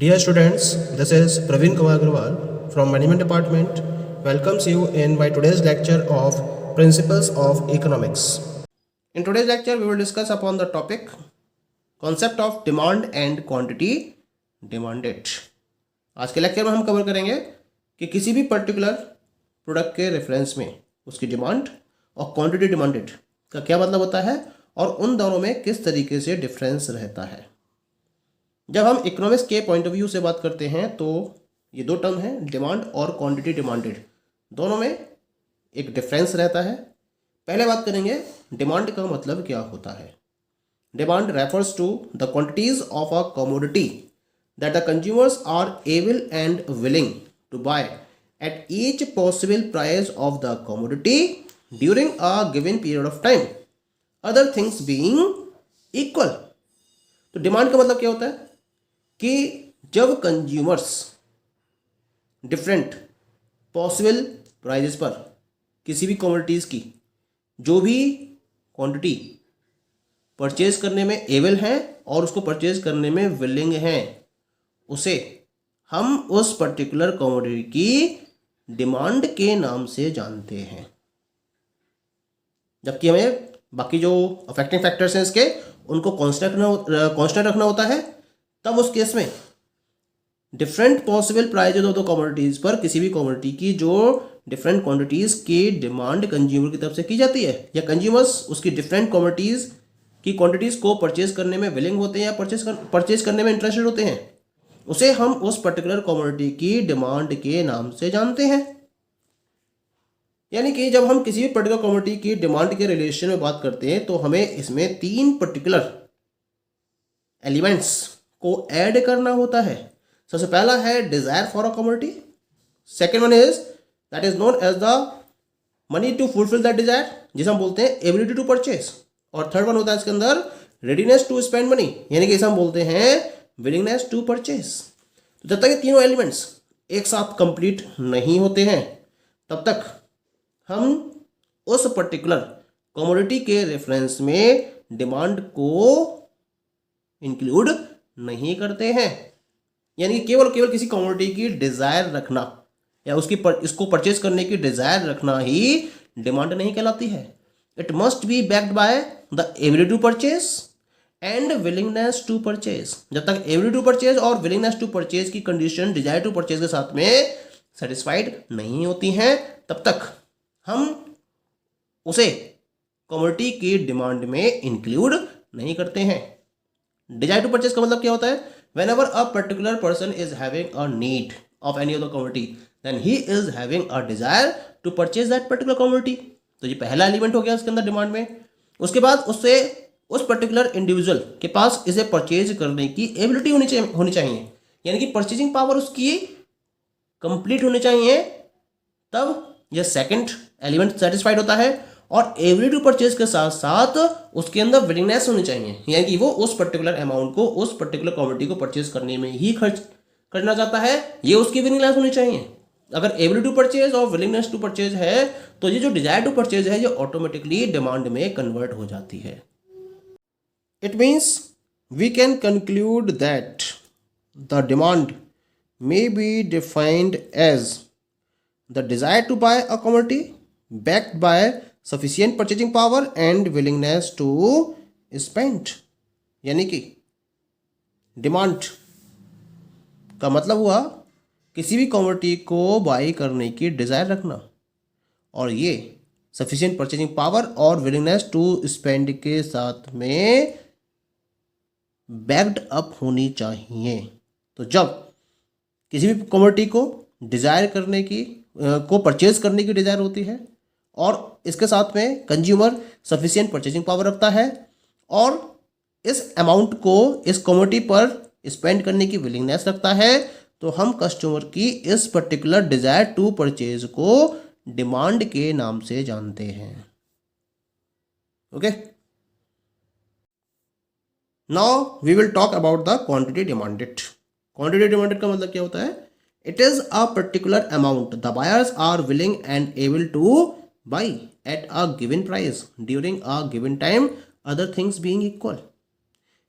Dear students, this is Praveen Kumar Agrawal from Management Department. Welcomes you in my today's lecture of Principles of Economics. In today's lecture, we will discuss upon the topic concept of demand and quantity demanded. आज के lecture में हम cover करेंगे कि किसी भी particular product के reference में उसकी डिमांड और क्वांटिटी डिमांडेड का क्या मतलब होता है और उन दोनों में किस तरीके से डिफरेंस रहता है। जब हम इकोनॉमिक्स के पॉइंट ऑफ व्यू से बात करते हैं तो ये दो टर्म हैं, डिमांड और क्वांटिटी डिमांडेड, दोनों में एक डिफरेंस रहता है। पहले बात करेंगे डिमांड का मतलब क्या होता है। Demand refers to the quantities of a commodity that the consumers are able and willing to buy at each possible price of the commodity during a given period of time, other things being equal. तो demand का मतलब क्या होता है कि जब consumers different possible prices पर किसी भी कमोडिटीज़ की जो भी क्वांटिटी परचेज करने में एबल हैं और उसको परचेज करने में विलिंग हैं, उसे हम उस पर्टिकुलर कमोडिटी की डिमांड के नाम से जानते हैं। जबकि हमें बाकी जो अफेक्टिंग फैक्टर्स हैं इसके उनको कांस्टेंट रखना होता है, तब उस केस में different possible prizes of the commodities पर किसी भी कमोडिटी की जो डिफरेंट क्वांटिटीज़ की डिमांड कंज्यूमर की तरफ से की जाती है या कंज्यूमर्स उसकी डिफरेंट कमोडिटीज़ की क्वांटिटीज़ को परचेज करने में विलिंग होते हैं या परचेज करने में इंटरेस्टेड होते हैं, उसे हम उस पर्टिकुलर कमोडिटी की डिमांड के नाम से जानते हैं। यानी कि जब हम किसी भी पर्टिकुलर कमोडिटी की डिमांड के रिलेशन में बात करते हैं तो हमें इसमें तीन पर्टिकुलर एलिमेंट्स को ऐड करना होता है। सबसे पहला है desire for a commodity, second one is that is known as the money to fulfil that desire, जिसे हम बोलते हैं एबिलिटी टू परचेज, और थर्ड वन होता है इसके अंदर रेडीनेस टू स्पेंड मनी, यानी कि इसे हम बोलते हैं विलिंगनेस टू परचेज। तो जब तक ये तीनों एलिमेंट्स एक साथ कंप्लीट नहीं होते हैं तब तक हम उस पर्टिकुलर कमोडिटी के रेफरेंस में डिमांड को इंक्लूड नहीं करते हैं। यानी केवल किसी कमोडिटी की डिजायर रखना या इसको परचेज करने की डिजायर रखना ही डिमांड नहीं कहलाती है। It must be backed by the ability to purchase and willingness to purchase. जब तक एबिलिटी टू परचेज और विलिंगनेस टू परचेज की कंडीशन डिजायर टू परचेज के साथ में सेटिस्फाइड नहीं होती हैं तब तक हम उसे कमोडिटी की डिमांड में इंक्लूड नहीं करते हैं। डिजायर टू परचेज का मतलब क्या होता है? whenever a particular person is having a need of any of the commodity then he is having a desire to purchase that particular commodity। तो ये पहला एलिमेंट हो गया उसके अंदर डिमांड में। उसके बाद उससे उस पर्टिकुलर इंडिविजुअल के पास इसे परचेज करने की एबिलिटी होनी चाहिए, यानी कि परचेजिंग पावर उसकी कंप्लीट होनी चाहिए, तब यह सेकंड एलिमेंट सेटिस्फाइड होता है। और एबिलिटी टू परचेज के साथ साथ उसके अंदर विलिंगनेस होनी चाहिए, यानी कि वो उस पर्टिकुलर अमाउंट को उस पर्टिकुलर कमोडिटी को परचेज करने में ही खर्च करना चाहता है, ये उसकी विलिंगनेस होनी चाहिए। अगर एबिलिटी टू परचेज और विलिंगनेस टू परचेज है तो ये जो डिजायर टू परचेज है ये ऑटोमेटिकली डिमांड में कन्वर्ट हो जाती है। It means we can conclude that the demand may be defined as the desire to buy a commodity backed by sufficient purchasing power and willingness to spend। यानी कि demand का मतलब हुआ किसी भी कमोडिटी को बाई करने की डिजायर रखना, और ये सफिशिएंट परचेजिंग पावर और विलिंगनेस टू स्पेंड के साथ में बैक्ड अप होनी चाहिए। तो जब किसी भी कमोडिटी को डिजायर करने की को परचेज करने की डिजायर होती है और इसके साथ में कंज्यूमर सफिशिएंट परचेजिंग पावर रखता है और इस अमाउंट को इस कमोडिटी पर स्पेंड करने की विलिंगनेस रखता है, तो हम कस्टमर की इस पर्टिकुलर डिजायर टू परचेज को डिमांड के नाम से जानते हैं। Okay, now we will talk about the quantity demanded. Quantity demanded का मतलब क्या होता है? It is a particular amount the buyers are willing and able to buy at a given price during a given time, other things being equal।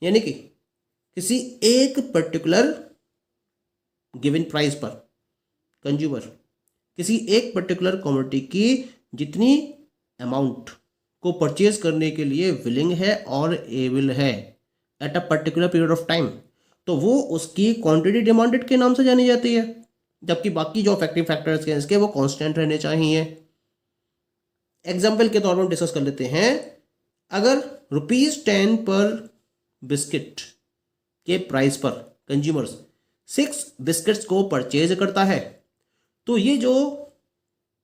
यानी कि किसी एक particular given price पर कंज्यूमर किसी एक पर्टिकुलर कमोडिटी की जितनी amount को परचेज करने के लिए विलिंग है और एबल है at a particular period of time, तो वो उसकी क्वांटिटी डिमांडेड के नाम से जानी जाती है, जबकि बाकी जो अफेक्टिव फैक्टर्स हैं इसके वो कांस्टेंट रहने चाहिए। एग्जाम्पल के तौर पर हम डिस्कस कर लेते हैं। अगर ₹10 पर बिस्किट के प्राइस पर कंज्यूमर्स 6 बिस्किट्स को परचेज करता है, तो ये जो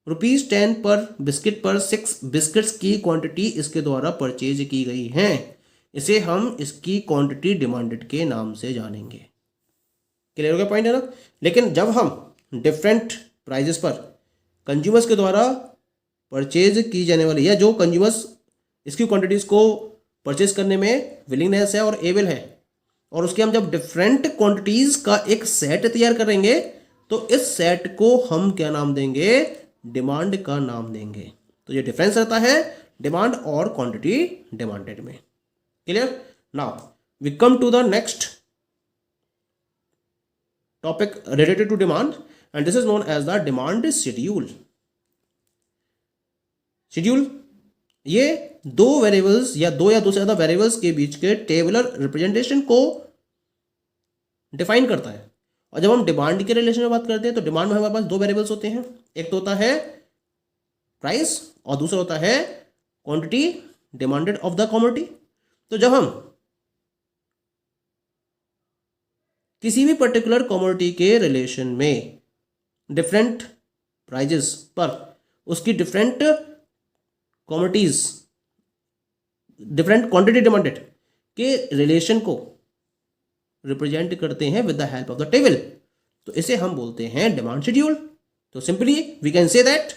₹10 पर बिस्किट पर 6 बिस्किट्स की क्वांटिटी इसके द्वारा परचेज की गई है, इसे हम इसकी क्वांटिटी डिमांडेड के नाम से जानेंगे। क्लियर हो गया पॉइंट है ना। लेकिन जब हम डिफरेंट प्राइजेस पर कंज्यूमर्स के द्वारा परचेज की जाने वाली या जो कंज्यूमर्स इसकी क्वांटिटीज को परचेज करने में विलिंगनेस है और एबल है, और उसके हम जब डिफरेंट क्वांटिटीज का एक सेट तैयार करेंगे, तो इस सेट को हम क्या नाम देंगे? डिमांड का नाम देंगे। तो ये डिफरेंस रहता है डिमांड और क्वांटिटी डिमांडेड में। Clear? Now we come to the next topic related to demand, and this is known as the demand schedule. Schedule ये दो वेरिएबल्स या दो से ज्यादा वेरिएबल्स के बीच के टेबुलर रिप्रेजेंटेशन को डिफाइन करता है। और जब हम डिमांड के रिलेशन में बात करते हैं तो डिमांड में हमारे पास दो वेरिएबल्स होते हैं, एक तो होता है प्राइस और दूसरा होता है quantity demanded of the commodity. तो जब हम किसी भी पर्टिकुलर कमोडिटी के रिलेशन में डिफरेंट प्राइजेस पर उसकी different commodities different quantity demanded के रिलेशन को रिप्रेजेंट करते हैं with the help of the table, तो इसे हम बोलते हैं डिमांड शेड्यूल। तो simply we can say that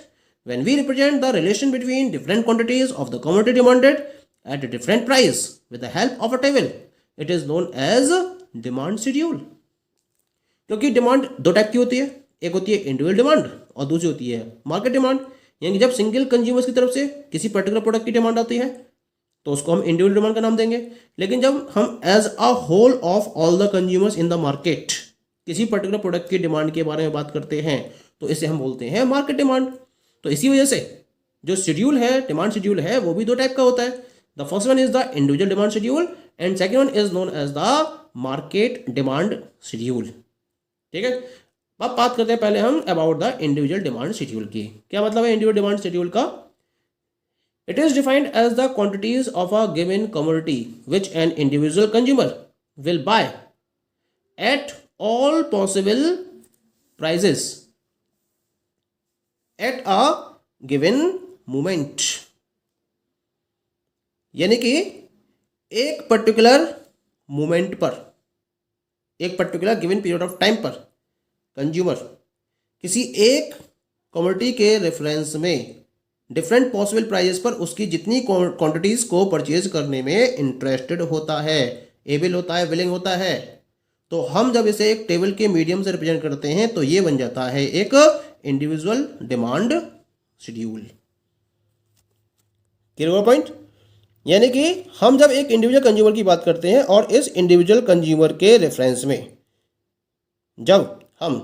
when we represent the relation between different quantities of the commodity demanded at a different price with the help of a table, it is known as demand schedule. क्योंकि demand दो type की होती है, एक होती है individual demand और दूसरी होती है मार्केट डिमांड। यानी जब सिंगल कंज्यूमर्स की तरफ से किसी पर्टिकुलर प्रोडक्ट की डिमांड आती है तो उसको हम इंडिविजुअल डिमांड का नाम देंगे। लेकिन जब हम as a whole of all the consumers in the market किसी पर्टिकुलर प्रोडक्ट की डिमांड के बारे में बात करते हैं तो इसे हम बोलते हैं मार्केट डिमांड। तो इसी वजह से जो शेड्यूल है, डिमांड शेड्यूल है, वो भी दो टाइप का होता है। The first one is the individual demand schedule and second one is known as the market demand schedule. ठीक है, अब बात करते हैं पहले हम about the individual demand schedule की। क्या मतलब है इंडिविजुअल डिमांड शेड्यूल का? It is defined as the quantities of a given commodity which an individual consumer will buy at all possible prices at a given moment. यानी कि एक particular moment पर, एक particular given period of time पर consumer किसी एक commodity के reference में डिफरेंट पॉसिबल प्राइजेस पर उसकी जितनी क्वांटिटीज को परचेज करने में इंटरेस्टेड होता है, एबल होता है, विलिंग होता है, तो हम जब इसे एक टेबल के मीडियम से रिप्रेजेंट करते हैं तो ये बन जाता है एक इंडिविजुअल डिमांड शेड्यूल। क्लियर हुआ पॉइंट? यानी कि हम जब एक इंडिविजुअल कंज्यूमर की बात करते हैं और इस इंडिविजुअल कंज्यूमर के रेफरेंस में जब हम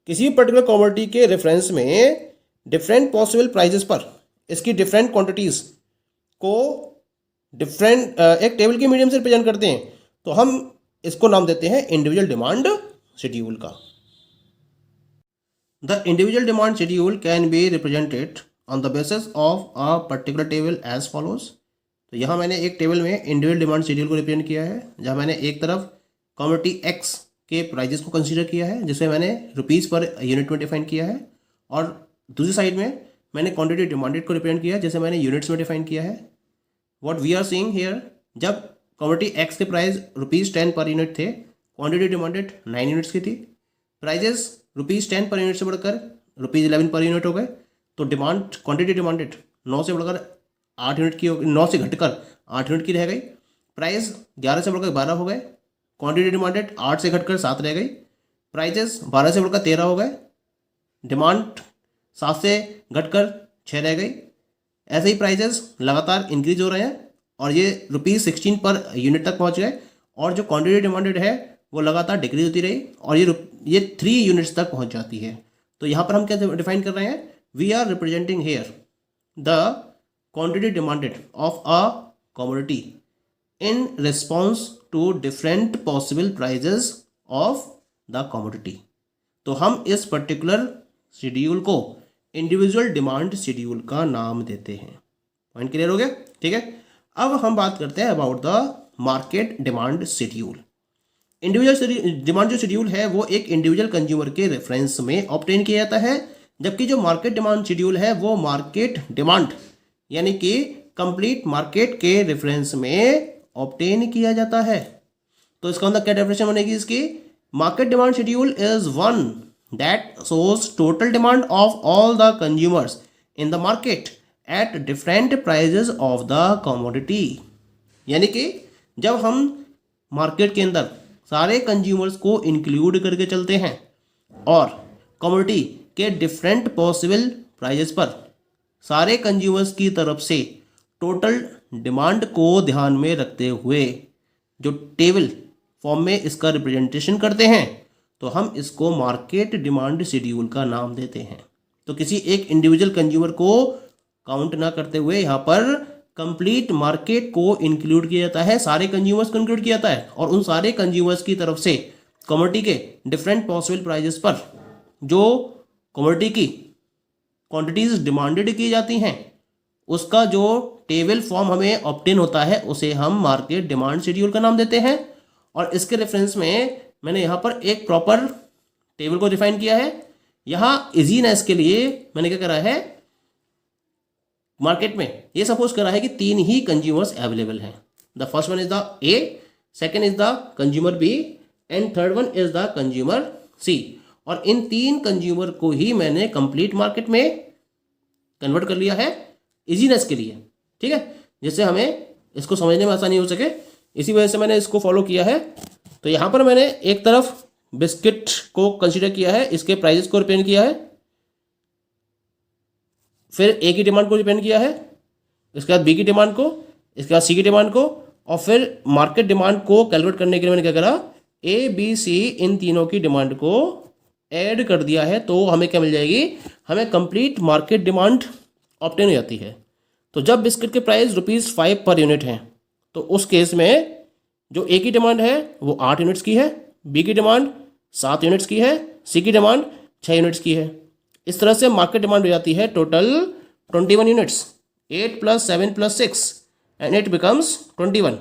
किसी पर्टिकुलर कमोडिटी के रेफरेंस में डिफरेंट पॉसिबल प्राइजेस पर इसकी डिफरेंट क्वांटिटीज को डिफरेंट एक टेबल के मीडियम से रिप्रेजेंट करते हैं तो हम इसको नाम देते हैं इंडिविजुअल डिमांड शेड्यूल का। The individual demand schedule can be represented on the basis of a particular table as follows. तो यहाँ मैंने एक टेबल में इंडिविजुअल डिमांड शेड्यूल को रिप्रेजेंट किया है, जहाँ मैंने एक तरफ कमोडिटी एक्स के प्राइजेस को कंसीडर किया है जिसे मैंने रुपीज़ पर यूनिट में डिफाइन किया है, और दूसरी साइड में मैंने क्वांटिटी डिमांडेड को रिप्रेजेंट किया है जिसे मैंने यूनिट्स में डिफाइन किया है। What we are seeing here, जब कमोडिटी एक्स के प्राइस ₹10 पर यूनिट थे, क्वांटिटी डिमांडेड 9 यूनिट्स की थी, प्राइजेस ₹10 पर यूनिट से बढ़कर ₹11 पर यूनिट हो गए, तो डिमांड क्वांटिटी डिमांडेड 9 से बढ़कर 8 यूनिट की, 9 से घटकर 8 यूनिट की रह गई, प्राइस 11 से बढ़कर 12 हो गए, क्वांटिटी डिमांडेड 8 से घटकर 7 रह गई, प्राइजेस 12 से बढ़कर 13 हो गए, डिमांड 7 से घटकर 6 रह गई। ऐसे ही प्राइजेस लगातार इंक्रीज हो रहे हैं और ये ₹16 पर यूनिट तक पहुंच गए, और जो क्वांटिटी डिमांडेड है वो लगातार डिक्रीज होती रही और ये 3 यूनिट्स तक पहुंच जाती है। तो यहाँ पर हम क्या डिफाइन कर रहे हैं, we are representing here the quantity demanded of a commodity in response to different possible prices of the commodity. तो हम इस पर्टिकुलर शेड्यूल को इंडिविजुअल डिमांड शेड्यूल का नाम देते हैं। पॉइंट क्लियर हो गया? ठीक है, अब हम बात करते हैं about the market demand schedule. Individual demand जो शेड्यूल है वो एक इंडिविजुअल कंज्यूमर के रेफरेंस में ऑब्टेन किया जाता है, जबकि जो मार्केट डिमांड शेड्यूल है वो मार्केट डिमांड यानी कि कंप्लीट मार्केट के रेफरेंस में ऑब्टेन किया जाता है। तो इसका मतलब क्या डेफिनेशन बनेगी इसकी, market demand schedule is one that shows total demand of all the consumers in the market at different prices of the commodity. यानी कि जब हम मार्केट के अंदर सारे कंज्यूमर्स को इंक्लूड करके चलते हैं और कमोडिटी के डिफरेंट पॉसिबल प्राइजेस पर सारे कंज्यूमर्स की तरफ से टोटल डिमांड को ध्यान में रखते हुए जो टेबल फॉर्म में इसका रिप्रेजेंटेशन करते हैं, तो हम इसको मार्केट डिमांड शेड्यूल का नाम देते हैं। तो किसी एक इंडिविजुअल कंज्यूमर को काउंट ना करते हुए यहाँ पर कंप्लीट मार्केट को इंक्लूड किया जाता है, सारे कंज्यूमर्स को इंक्लूड किया जाता है और उन सारे कंज्यूमर्स की तरफ से कमोडिटी के डिफरेंट पॉसिबल प्राइजेस पर जो कमोडिटी की क्वांटिटीज डिमांडेड की जाती हैं उसका जो टेबल फॉर्म हमें ऑब्टेन होता है उसे हम मार्केट डिमांड शेड्यूल का नाम देते हैं। और इसके रेफरेंस में मैंने यहाँ पर एक प्रॉपर टेबल को डिफाइन किया है। यहाँ इजीनेस के लिए मैंने क्या करा है, मार्केट में ये सपोज करा है कि 3 ही कंज्यूमर्स अवेलेबल हैं। The first one is the A, second is the consumer B and third one is the consumer C. और इन 3 कंज्यूमर को ही मैंने कंप्लीट मार्केट में कन्वर्ट कर लिया है इजीनेस के लिए। ठीक है, जिससे हमें इसको समझने में आसानी हो सके, इसी वजह से मैंने इसको फॉलो किया है। तो यहाँ पर मैंने एक तरफ बिस्किट को कंसीडर किया है, इसके प्राइजेस को रिप्रेजेंट किया है, फिर ए की डिमांड को रिप्रेजेंट किया है, इसके बाद बी की डिमांड को, इसके बाद सी की डिमांड को, और फिर मार्केट डिमांड को कैलकुलेट करने के लिए मैंने क्या करा, ए बी सी इन तीनों की डिमांड को ऐड कर दिया है। तो हमें क्या मिल जाएगी, हमें कंप्लीट मार्केट डिमांड ऑब्टेन हो जाती है। तो जब बिस्किट के प्राइस ₹5 पर यूनिट हैं तो उस केस में जो ए की डिमांड है वो 8 यूनिट्स की है, बी की डिमांड 7 यूनिट्स की है, सी की डिमांड 6 यूनिट्स की है। इस तरह से मार्केट डिमांड हो जाती है total 21 units. 8 + 7 + 6 and it becomes 21।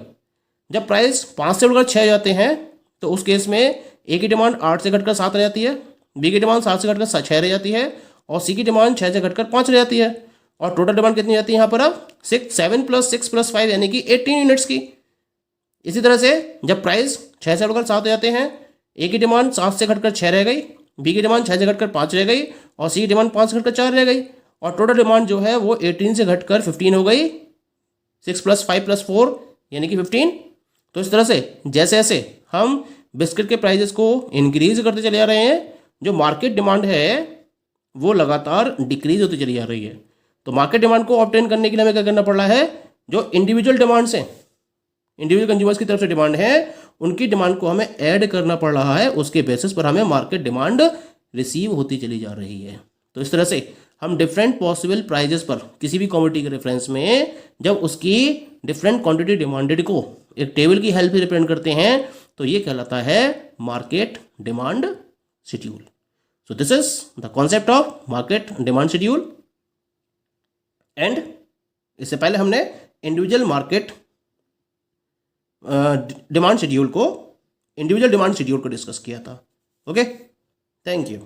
जब प्राइस 5 से बढ़कर 6 हो जाते हैं तो उस केस में ए की डिमांड 8 से घटकर 7 रह जाती है, बी की डिमांड 7 से घटकर 6 रह जाती है और सी की डिमांड 6 से घटकर 5 रह जाती है। और टोटल डिमांड कितनी जाती है यहाँ पर अब 7 + 6 + 5 यानी कि 18 यूनिट्स की। इसी तरह से जब प्राइस 6 से बढ़कर 7 हो जाते हैं, ए की डिमांड 7 से घटकर 6 रह गई, बी की डिमांड 6 से घटकर 5 रह गई और सी की डिमांड 5 से घटकर 4 रह गई और टोटल डिमांड जो है वो 18 से घटकर 15 हो गई। 6 + 5 + 4 यानी कि 15। तो इस तरह से जैसे जैसे हम बिस्किट के प्राइजेस को इंक्रीज करते चले जा रहे हैं, जो मार्केट डिमांड है वो लगातार डिक्रीज होती चली जा रही है। तो मार्केट डिमांड को ऑब्टेन करने के लिए हमें क्या करना पड़ रहा है, जो इंडिविजुअल डिमांड्स हैं, इंडिविजुअल कंज्यूमर्स की तरफ से डिमांड है, उनकी डिमांड को हमें ऐड करना पड़ रहा है। उसके बेसिस पर हमें मार्केट डिमांड रिसीव होती चली जा रही है। तो इस तरह से हम डिफरेंट पॉसिबल प्राइजेस पर किसी भी कमोडिटी के रेफरेंस में जब उसकी डिफरेंट क्वांटिटी डिमांडेड को एक टेबल की हेल्प से रिप्रेजेंट करते हैं तो ये कहलाता है market demand schedule. So this is the concept of market demand schedule. And इससे पहले हमने इंडिविजुअल मार्केट डिमांड शेड्यूल को डिस्कस किया था। Okay, thank you.